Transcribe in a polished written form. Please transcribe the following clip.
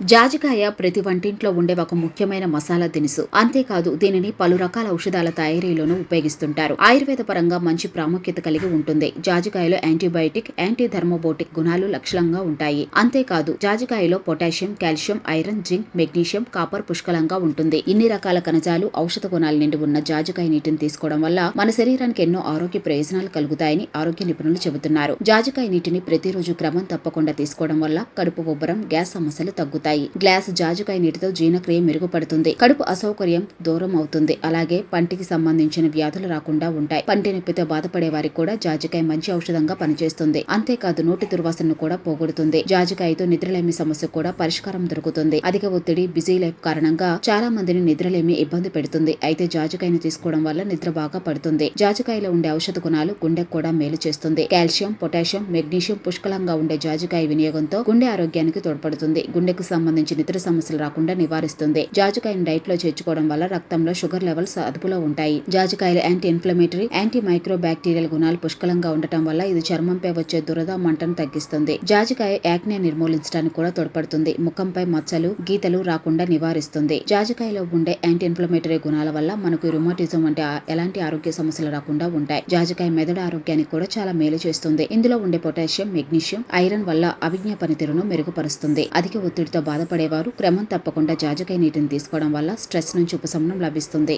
జాజికాయ ప్రతి వంటింట్లో ఉండే ఒక ముఖ్యమైన మసాలా దినుసు. అంతేకాదు దీనిని పలు రకాల ఔషధాల తయారీలోనూ ఉపయోగిస్తుంటారు. ఆయుర్వేద పరంగా మంచి ప్రాముఖ్యత కలిగి ఉంటుంది. జాజికాయలో యాంటీబయాటిక్, యాంటీ థర్మోబోటిక్ గుణాలు లక్షణంగా ఉంటాయి. అంతేకాదు జాజికాయలో potassium, calcium, iron, zinc, magnesium, copper పుష్కలంగా ఉంటుంది. ఇన్ని రకాల కణజాలు, ఔషధ గుణాలు నిండి ఉన్న జాజికాయ నీటిని తీసుకోవడం వల్ల మన శరీరానికి ఎన్నో ఆరోగ్య ప్రయోజనాలు కలుగుతాయని ఆరోగ్య నిపుణులు చెబుతున్నారు. జాజికాయ నీటిని ప్రతిరోజు క్రమం తప్పకుండా తీసుకోవడం వల్ల కడుపు ఉబ్బరం, గ్యాస్ సమస్యలు తగ్గుతాయి. గ్లాస్ జాజికాయ నీటితో జీర్ణక్రియ మెరుగుపడుతుంది. కడుపు అసౌకర్యం దూరం అవుతుంది. అలాగే పంటికి సంబంధించిన వ్యాధులు రాకుండా ఉంటాయి. పంటి నొప్పితో బాధపడే వారికి కూడా జాజికాయ మంచి ఔషధంగా పనిచేస్తుంది. అంతేకాదు నోటి దుర్వాసనను కూడా పోగొడుతుంది. జాజికాయతో నిద్రలేమి సమస్య కూడా పరిష్కారం దొరుకుతుంది. అధిక ఒత్తిడి, బిజీ లైఫ్ కారణంగా చాలా మందిని నిద్రలేమి ఇబ్బంది పెడుతుంది. అయితే జాజికాయను తీసుకోవడం వల్ల నిద్ర బాగా పడుతుంది. జాజికాయలో ఉండే ఔషధ గుణాలు గుండెకు కూడా మేలు చేస్తుంది. కాల్షియం, పొటాషియం, మెగ్నీషియం పుష్కలంగా ఉండే జాజికాయ వినియోగంతో గుండె ఆరోగ్యానికి తోడ్పడుతుంది. గుండెకు సంబంధించి నిద్ర సమస్యలు రాకుండా నివారిస్తుంది. జాజికాయను డైట్ లో చేర్చుకోవడం వల్ల రక్తంలో షుగర్ లెవెల్స్ అదుపులో ఉంటాయి. జాజికాయలు anti inflammatory, anti micro bacterial గుణాలు పుష్కలంగా ఉండటం వల్ల ఇది చర్మంపై వచ్చే దురద, మంటను తగ్గిస్తుంది. జాజికాయ యాక్నే నిర్మూలించడానికి కూడా తోడ్పడుతుంది. ముఖంపై మచ్చలు, గీతలు రాకుండా నివారిస్తుంది. జాజికాయలో ఉండే యాంటీ ఇన్ఫ్లమేటరీ గుణాల వల్ల మనకు రుమాటిజం వంటి ఎలాంటి ఆరోగ్య సమస్యలు రాకుండా ఉంటాయి. జాజికాయ మెదడు ఆరోగ్యానికి కూడా చాలా మేలు చేస్తుంది. ఇందులో ఉండే పొటాషియం, మెగ్నీషియం, ఐరన్ వల్ల అభిజ్ఞా పనితీరును మెరుగుపరుస్తుంది. అధిక ఒత్తిడితో బాధపడేవారు క్రమం తప్పకుండా జాజికాయ నీటిని తీసుకోవడం వల్ల స్ట్రెస్ నుంచి ఉపశమనం లభిస్తుంది.